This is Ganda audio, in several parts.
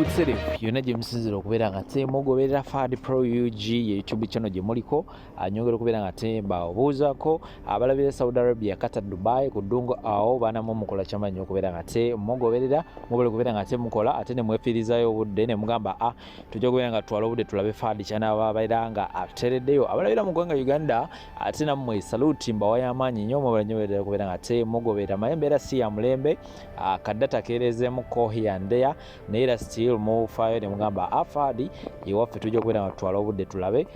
Utserefu yonna gye musinzira okubeera nga te mugoberera Fad Pro UG ye YouTube channel gye muliko nyongera okubeera nga te mbabuuzako abalabira Saudi Arabia, Qatar, Dubai ku ddungu awo baanamu mukola kyamanyi okubeera nga te mugoberera mubale okubeera nga te mukola ate ne mwefiirizayo obudde ne mugamba tujja kubeera nga twala obudde tulabe Fad kyanababeera nga atereddeyo abalabira mu ggwanga Uganda ate nammwe saluti mbawayo amaanyi nnyo mubale nyoberera okubeera nga te mugoberera maye embeera si ya mulembe kaddata keerezeemu kohiyandeya naye era still mufaayo ne mugamba Fad ewaffe tujja kubeera nga twala obudde tulabe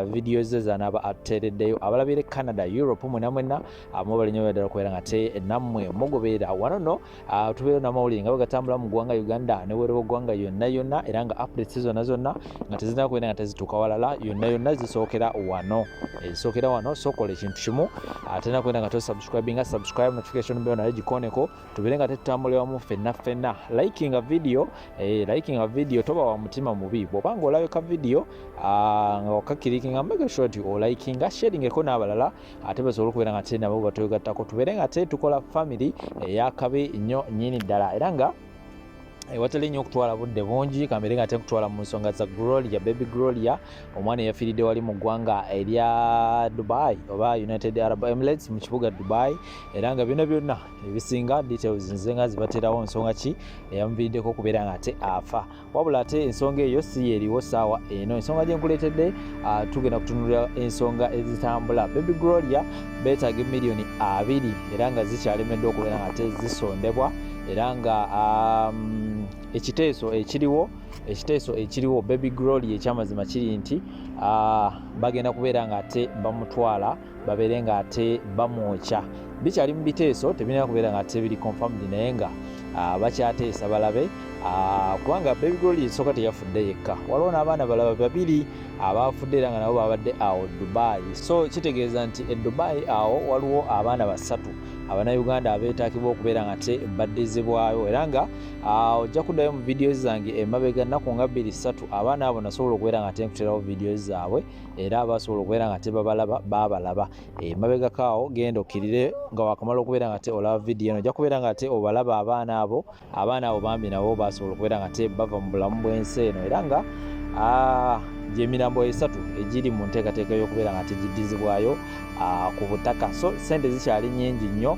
videos ze zanaba atereddeyo abalabire Canada, Europe mwenna mubale nyoberera okubeera nga te nammwe mugoberera wano no tubeera n'amawulire nga bagatambula mu ggwanga Uganda ne weerewo ggwanga yonna era nga updates zonna nga tezina kubeera nga tezituuka walala yonna zisookera wano sokola ekintu kimu ate nakubeera nga tosubscribe notification bell naye gikoneko tubeere nga tetutambulira wamu ffenna likinga video toba wa mutima mubi bw'obanga olabika video nga wakakirikinga make sure nti olikinga sharingeko n'abalala ate basobola okubeera nga te nabo batwegattako tubeere nga te tukola family eyakabi nnyo nnyini ddala era nga watali nnyo okutwala budde bungi kamere nga tekutwala mu nsonga za Gloria, baby Gloria omwana eyafiiridde wali mu ggwanga erya Dubai oba United Arab Emirates mu kibuga Dubai era nga byonna ebisinga details nze nga zibaterawo nsonga ki eyamuviiriddeko okubeera nga te afa wabula ate ensonga eyo si eriwo saawa eno ensonga gye nkuleetedde tugenda kutunulira ensonga ezitambula baby Gloria beetaaga emiliyoni 2 era nga zikyalemeddwa okubeera nga te zisondebwa era nga ekiteeso ekiriwo baby Glory ekyamazima kiri nti bagenda kubeera nga ate bamutwala babeere nga ate bamwokya bikyali mu biteeso tebirina kubeera nga ate biri confirmed naye nga bakyateesa balabe kubanga baby Glory soka teyafudde yekka waliwo n'abaana balaba babiri abafudde era nga nabo babadde awo Dubai so kitegeeza nti e Dubai awo waliwo abaana 3 Abannayuganda abeetakibwa okubeera nga te baddizibwayo era nga ojja kuddayo mu videos zange emabega nnaku nga 2-3 abaana abo nasobola okubeera nga te nkuterawo videos zaabwe era abasobola okubeera nga te babalaba emabega kaawo genda okkirire nga wakamala okubeera nga te olaba video eno ojja kubeera nga te obalaba abaana abo bambi nabo basobola okubeera nga te bava mu bulamu bw'ensi eno era nga gy'emirambo 3 egiri mu nteekateeka y'okubeera nga tegiddizibwayo ku butaka so sente zikyali nnyingi nnyo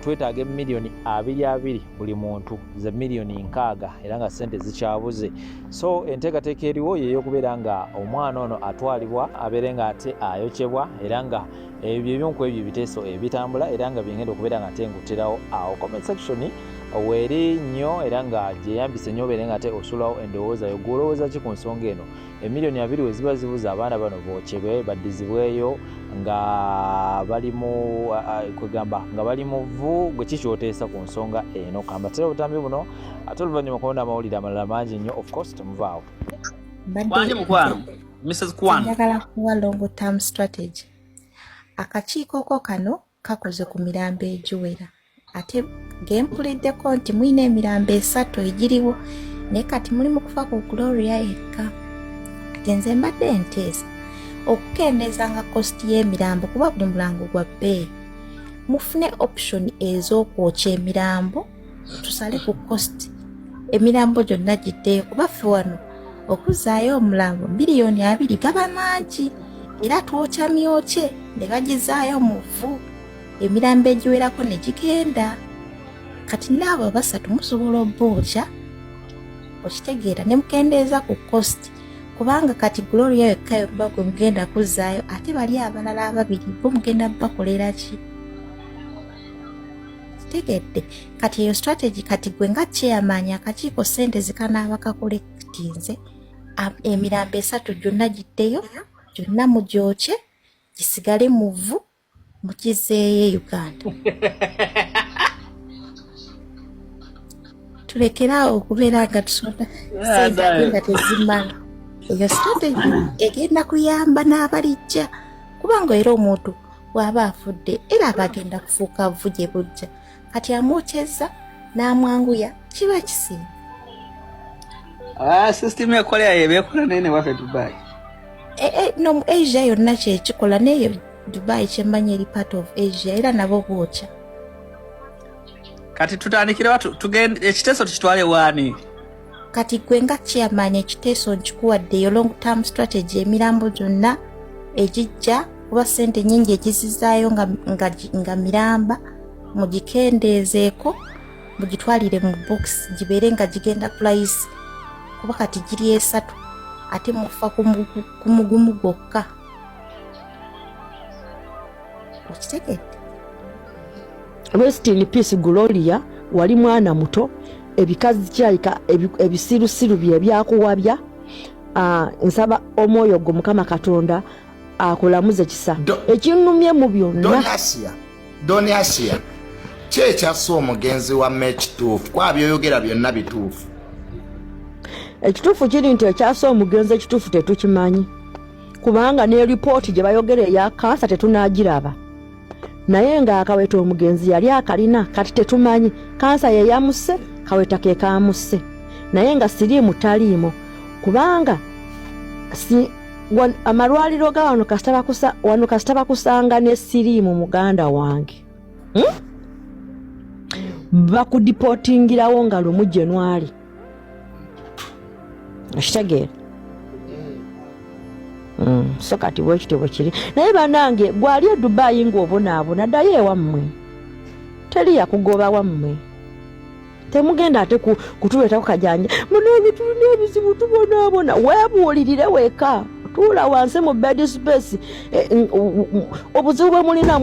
twetaaga emiliyoni 2 buli muntu za miliyoni 6 era nga sente zikyabuze so enteekateeka eriwo yeyokubeera nga omwana ono atwalibwa abeere nga ate ayokyebwa era nga ebyo ebyonku ebyo ebiteeso ebitambula era nga byengenda okubeera nga ate nguterawo awo comment section weeri nnyo era nga gyeyambise nnyo obeere nga ate osulawo endowooza yo gwolowooza ki ku nsonga eno emiliyoni 2 we ziba zibuza abaana bano bokyebwe baddizibweyo nga bali mu vvu gwe kikyoteesa ku nsonga eno kambatera obutambi buno ate oluvannyuma kubona amawulire amalala mangi nnyo of course temuvaawo njagala kuwa long term strategy akakiiko ko kano kakoze ku mirambo egiwera ate gempuliddeko nti mulina emirambo 3 egiriwo naye kati muli mu kufa ku Gloria yekka ate nze mbadde nteesa okukendeeza nga cost y'emirambo kuba buli mulango gwa bbeeyi mufune option ez'okwokya emirambo tusale ku cost emirambo gyonna giddeyo kuba ffe wano okuzaayo omulambo miliyoni 2 gaba mangi era twokya myokye ne bagizaayo mu vvu emirambo egiwerako ne gigenda kati naabo 3 musobola obbookya okitegeera ne mukendeeza ku cost kubanga kati Gloria yekka yobba gwe mugenda kuzaayo ate bali abalala 2 bo mugenda bakolera ki tegedde kati eyo strategy kati gwe nga chairman akakiiko sente zikanaaba kakolektinze emirambo 3 gyonna giddeyo gyonna mugyokye gisigale mu vvu mukizeeyo Uganda tulekeraawo okubeera nga tusonda sente nga tezimala eyo strategy egenda kuyamba n'abalijja kubanga era omuntu bw'aba afudde era abagenda kufuuka vvu gye bujja kati amwokyeza n'amwanguya kiba kisinga system ya Korea yebekola nene wafe Dubai no mu Asia yonna kyekikola neyo Dubai kyemmanyi eri part of Asia era nabo bwokya kati tutandikire watu tugende ekiteeso tukitwale wani kati gwe nga chairman ekiteeso nkikuwaddeyo long term strategy emirambo gyonna egijja kuba ssente nnyingi egizizaayo nga miramba mugikendeezeeko mugitwalire mu box gibeere nga gigenda price kuba kati giri 3 ate mufa ku mugumu gwokka okitegedde. Rest in peace Gloria, wali mwana muto ebikazi kyayika ebisirusiru bye byakuwabya. Nsaba omwoyo gwo Mukama Katonda akulamuze kisa ekinnumye mu byonna. Doniasia kyekyaso omugenzi wa ekituufu kwabyoyogera byonna bituufu. Ekituufu kiri nti ekyaso omugenzi ekituufu tetukimanyi kubanga ne ripooti gye bayogera eya kansa tetunagiraba, naye ng'akaweta omugenzi yali akalina kati tetumanyi kansa ye yamusse kaweta ke kamusse, naye nga siriimu taliimo kubanga amalwaliro ga wano kasita bakusanga ne siriimu muganda wange bakudipotingirawo nga lumu January. Okitegeera? So kati bwekityo kiri naye bannange gwali e Dubai ng'obonaabona ddayo ewammwe, teri yakugoba wammwe, temugenda ate kutuleetako kajanja muno bitulina ebizibu tubonaabona. Weebuulirire weka, tuula wansi mu bed space. Obuzibu bwe mulina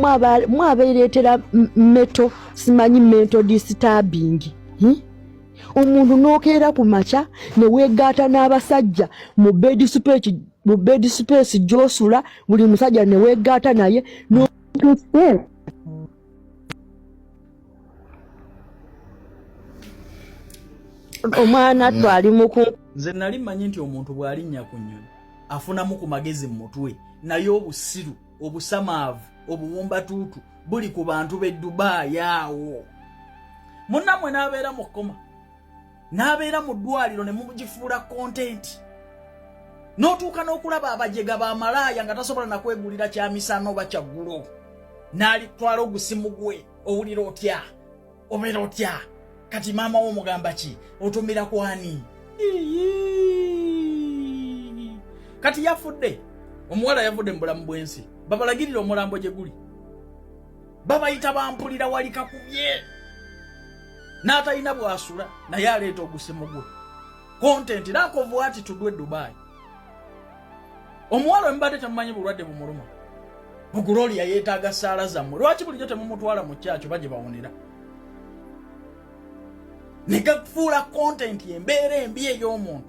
mwabeereetera meto, simanyi mental disturbing. Omuntu n'okeera ku makya ne weegaata n'abasajja mu bed space gy'osula, buli musajja ne weegaata naye omwana twali muku. Nze nali mmanyi nti omuntu bw'alinnya ku nnyonyi afunamu ku magezi mu mutwe, naye obusiru, obusamaavu, obuwumbatuutu buli ku bantu b'e Dubai awo. Munnamwe n'abeera mu kkoma, n'abeera mu ddwaliro ne mugifuula content, n'otuuka n'okulaba abajega b'amalaaya nga tasobola na kwegulira kyamisana oba kyaggulo, n'alitwala ogusimu gwe. Owulira otya? Obeera otya? Kati maama wo mugamba ki? Otumira kwani? Kati yafudde, omuwala yavudde mu bulamu bw'ensi, babalagirira omulambo gye guli, babayita bampulira wali kakubye, n'atalina bw'asula naye aleeta ogusimu gwe. Content nakovu ati tudwe Dubai. Omuwala mbadde tamumanyi bulwadde bumuluma, Gloria yeetaaga ssaala zammwe, lwaki bulijjo temumutwala mu kyakyo baje bawonera? Ne gafuula content embeera embi ey'omuntu.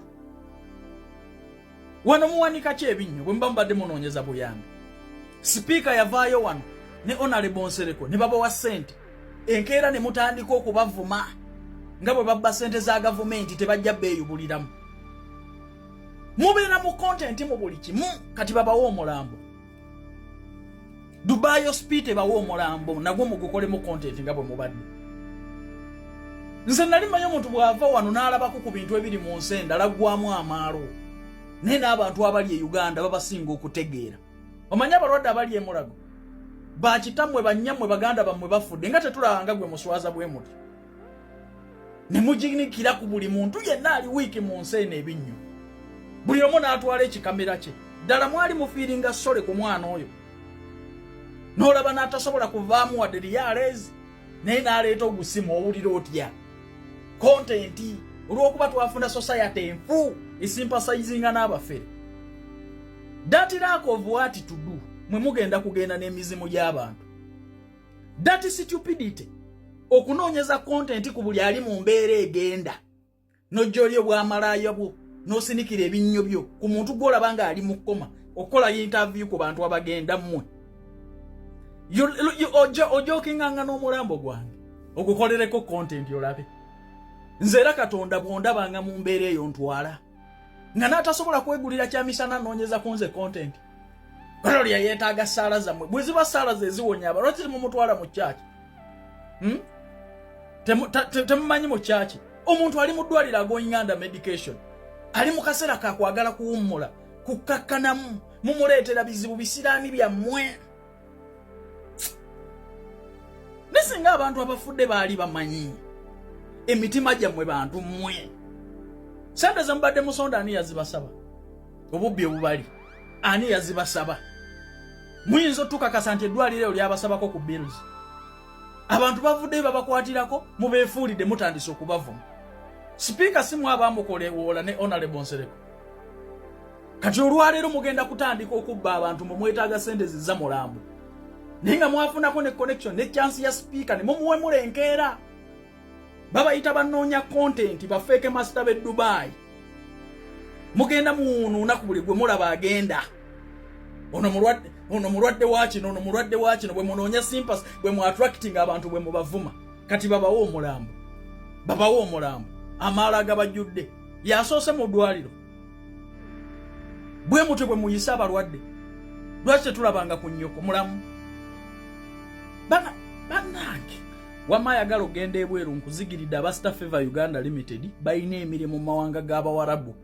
Wano muwanika ki ebinnyo bwe mbadde munoonyeza buyambi? Sipiika yavaayo wano ne Honorable Nsereko ne babawa ssente, enkeera ne mutandika okubavuma nga bwe babba ssente za gavumenti tebajja beeyubuliramu. Mubeera mu content mu buli kimu, kati babawa omulambo. Dubai Hospital bawa omulambo nagwo mugukolemu content nga bwe mubadde. Nze nali manyi omuntu bw'ava wano n'alabako ku bintu ebiri mu nsi endala gwamu amaalo, naye n'abantu abali e Uganda babasinga okutegeera. Omanyi abalwadde abali e Mulago bakitammwe bannyammwe baganda bammwe bafudde nga tetulabanga gwe muswaza bwe muti, ne muginikira ku buli muntu yenna ali wiiki mu nsi eno ebinnyo. Buli omu n'atwala ekikamera kye, ddala mwali mufiiringa sole ku mwana oyo, n'olaba n'atasobola kuvaamu wadde liyaleezi, naye n'aleeta ogusimu. Owulira otya? Content olw'okuba twafuna society enfu esimpasayizinga n'abafere. That lack of what to do mwe mugenda kugenda n'emizimu gy'abantu. That stupidity okunoonyeza content ku buli ali mu mbeera egenda, n'ojjoli obwamalaaya bwo n'osinikira ebinnyo byo ku muntu gw'olaba nga ali mu kkoma, okukola interview ku bantu abagenda mmwe. Ojokinganga n'omulambo gwange ogukolereko content olabe. Nze era Katonda bw'ondabanga mu mbeera eyo ntwala nga n'atasobola kwegulira kyamisana noonyeza ku nze content. Gloria yeetaaga ssaala zammwe, bwe ziba ssaala ze ziwonya aba, lwaki temumutwala mu kyaki? Temumanyi mu kyaki omuntu ali mu ddwaliro agoing under medication, ali mu kaseera kakwagala kuwummula, kukkakkanamu, mumuleetera bizibu bisiraani byammwe. Nesinga abantu abafudde baali bamanyi emitima gyammwe bantu mmwe, Sente zembadde musonda ani yazibasaba obubbi obubali ani yazibasaba muyinza tukakasa nti eddwaliro lyabasabako ku bills abantu bavudde babakwatirako mubeefuulidde mutandise okubavuma Speaker simu abamukolewola ne Honorable Nsereko kati olwaleero mugenda kutandika okubba abantu mumwetaaga sente zizza mulambo ninga mwafunako ne connection ne chance ya speaker ne mumuwe mulenkeera babayita banoonya content bafeeke master be Dubai mugenda munuuna ku buli gwe mulaba agenda ono mulwadde wakino ono mulwadde wakino bwe munoonya sympathy bwe mu attracting abantu bwe mubavuma kati babawo omulambo amaala gabajjudde yasoose mu ddwaliro bwe mutwe bwe muyisa abalwadde lwaki tulabanga ku nnyoko mulamu bannange wamayagala ogenda ebweru nkuzigiridde abasta Favor Uganda Limited balina emirimu mu mawanga g'abawarabu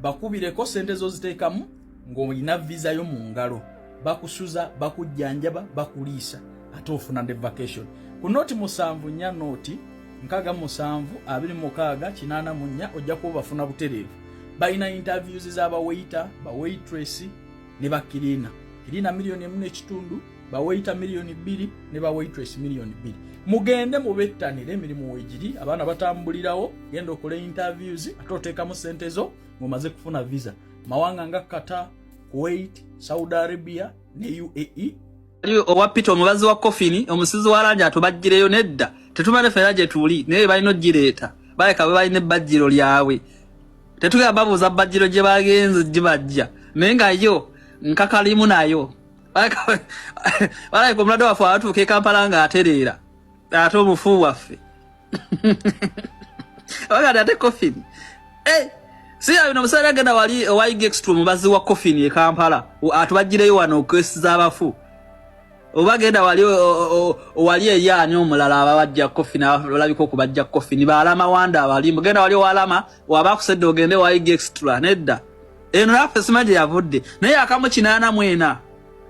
bakubireko sente zoziteekamu ng'olina visa yo mu ngalo bakusuza bakujjanjaba bakuliisa ate ofuna ne vacation ku noti 7 noti 676 ojja kuba bafuna butereevu balina interviews z'abawaiter bawaitress ne bakirina kirina milioni 4.5 bawaiter milioni 2 ne bawaitress milioni 2 mugende mubettanire emirimu wegiri abaana batambulirawo genda okole interviews ate oteekamu sente zo mumaze kufuna visa mawanga nga Qatar, Kuwait, Saudi Arabia ne UAE owapita omubazi wa Coffin omusizi wa lanja atubajjireyo nedda tetumane fera gye tuli naye balina gireeta baleka balina bajjiro lyabwe tetugenda babuuza bajjiro gye bagenze gibajja naye nga yo nkakalimu nayo baleka omulwadde waffe atuuka e Kampala nga atereera ate omufu waffe baganda ate Coffin siya bino musajja agenda wali owaigextra omubazi wa Coffin e Kampala atubajjireyo wano okesi z'abafu obagenda wali eyaani omulala ababajja Coffin abalabika okubajja Coffin baalama wanda abali mugenda wali owalama wabakusedde ogende waigextra nedda eno naffe simanyi yavudde naye akamu 84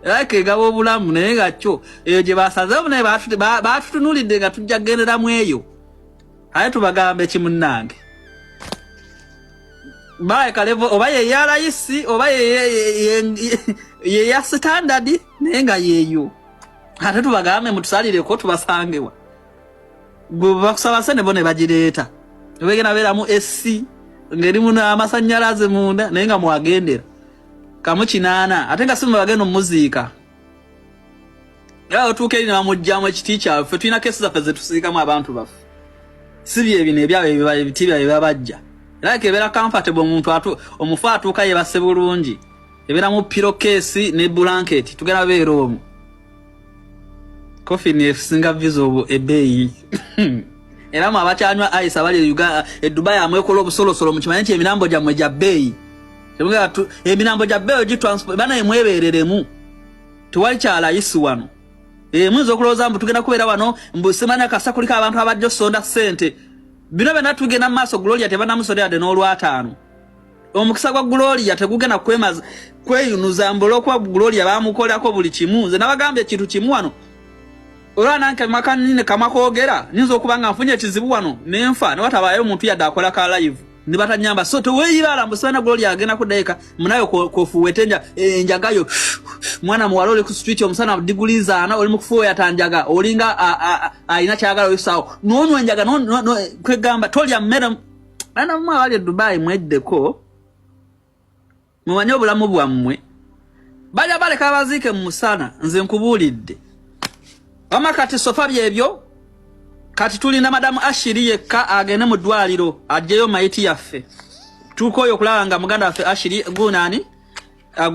like egaba obulamu naye nga kyo eyo gye basazeemu naye baatutunulidde nga tujja kugenderamu eyo aye tubagambe kimunnange baeka level oba ye ya rais oba ye ya standard nenga yeyo ate tubagambe mutusalire ko tubasangewa bakusaba sene bone bajireeta wegena beramu SC ngeri muna amasanyalaze munda nenga mwagendera kamu 8 ate nga simu bageno muzika yao tukeri na mujjamu ekiticha fe twina kesi za feze tusika mu abantu bafu sibye bine byawe bitibya babajja like ebera comfortable omuntu omufa atuuka yebase bulungi ebera mu pillowcase ne blanket tugera beero omu Coffin esinga vizo ebeyi era mu abakyanywa ice abali Uganda Dubai amwekola obusolosolo mu kimanye eminambo gyamwe gya beyi temuga eminambo gya beyi gi transport bana emwebereremu tuwali kyala isu wano mwizo okuloza mbu tugenda kubeera wano mbu semana kasakulika abantu abajjo sonda sente bino bena tugenda maso Gloria tebana musore ade n'olwatano omukisa gwa Gloria tegugenda kwemaza kweyunuza mbolo kwa Gloria bamukolako buli kimu nze nabagambye kitu kimu wano olwana nke makanine kama koogera ninzo okubanga nfunye ekizibu wano nenfa ne watabayo omuntu yadde akola ka live ne batanyamba so teweyirala mbusana Gloria agenda kudaika munayo kofuwetenja enjagayo mwana muwalole ku street omusana diguliza ana oli mukufuya tanjaga olinga aina kyagala oyisawo nonywa enjaga no kwegamba tolya mmera ana mwa wali Dubai mweddeko mumanyo obulamu bwammwe balya baleka abazike mu musana nze nkubulidde amakati sofa byebyo kati tulina madamu Ashiri yekka agene mu ddwaliro ajjeyo mayiti yaffe tukoyo kulanga muganda waffe Ashiri gunani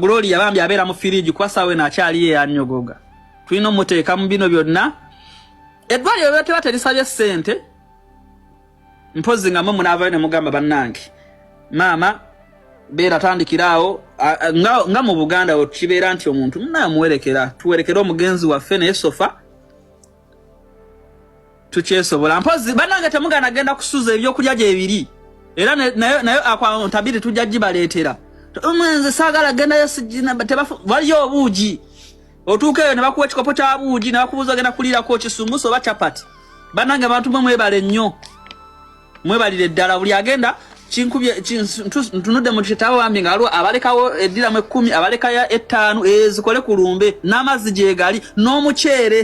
Gloria bambi abeera mu firiji kwasawe na kyali ye anyogoga tulina muteeka mu bino byonna eddwaliro byote baterisabye sente mpozi nga mumu n'avayo ne mugamba bannange mama beera tandikiraawo nga mu Buganda okibeera nti omuntu munamuwerekera tuwerekera omugenzi waffe naye sofa tukyesobola mpozi bannange temugana genda kusuza ebyokulya gye ebiri era nayo akwantabire tujja gibaleetera omwenze saagala genda yasijina tebafu waliyo obuugi otuukeyo ne bakuwa ekikopo kya buugi ne bakubuuza ogenda kuliirako kisumuso oba chapati bannange abantu mwebale nnyo mwebalire ddala buli agenda chinkubye ntunudde mu kitabo bambi ngalo abalekawo edira mu 10 abaleka ya 5 ezikole kulumbe n'amazzi jegali n'omuchere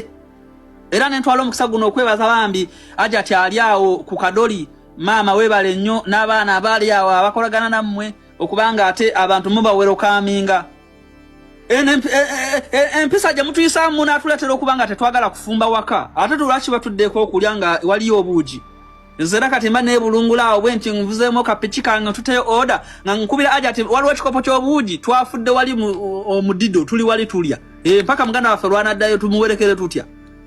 era nentwalo omukisa guno okwebaza bambi aja tyali awo ku kadoli mama webale nnyo n'abaana abali awo abakolagana nammwe okubanga ate abantu mubawero kaminga empisa je mutuyisa muna atuletera okubanga tetwagala kufumba waka ate tulwachi batuddeko okulyanga waliyo obuuji nzera kati mba nebulungula awo bwenti nvuzeemo kapichika nga tuteyo order nga nkubira aja ati waliwo ekikopo ky'obuuji twafudde wali omudido tuli wali tulya mpaka muganda waffe lwanaddayo tumuwerekere tutya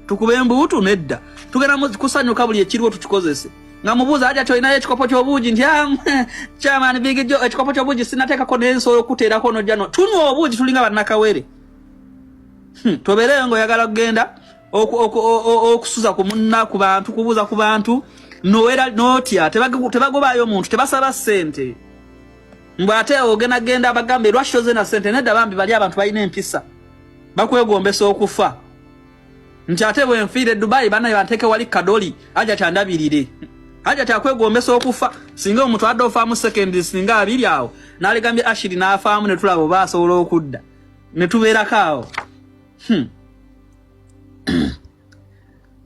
tukube embuutu nedda tugenda kusanyuka buli ekiriwo tukikozese nga mubuuza aja toyinayo ekikopo ky'obuuji nti chairman bigijo ekikopo ky'obuuji sinateekako n'ensolo okuteerako nojjano tunywa obuuji tulinga bannakawere tobeereyo ng'oyagala kugenda okusuza ku munna ku bantu kubuuza ku bantu noera notya tebagobayo omuntu tebasaba ssente mbwe ate ogenda abagambe lwakitoze na ssente nedda bambi bali abantu balina empisa bakwegombesa okufa nti ate bwe nfiire Dubai banayo banteeke wali kadoli aja kyandabirire aja kyakwegombesa okufa singa omuntu adde ofaamu sekendi singa abiri awo n'aligambye Ashiri n'afaamu ne tulaba oba asobola okudda ne tubeerako awo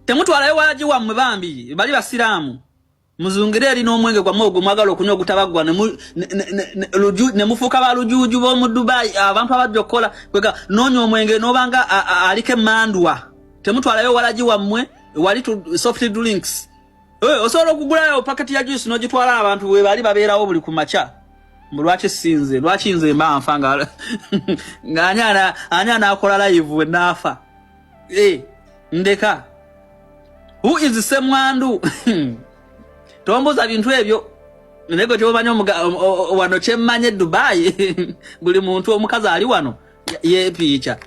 temutwalayo waji wammwe bambi bali basiraamu muzungire eri n'omwenge gwammwe ogwo mwagala okunywa ogutabagwa ne mufuuka balujuuju b'omu Dubai abantu abajja okukola kwega noonya omwenge n'obanga aliko emmandwa temutwalayo walaji wammwe wali soft drinks osobola okugulayo paketi ya juice n'ogitwala abantu we bali babeerawo buli ku makya lwaki nze mba nfa nga ani anaakola live we naafa ndeka who is Semwandu tomboza bintu ebyo nego kyomanya wano kyemmanye Dubai buli muntu omukazi ali wano ye picha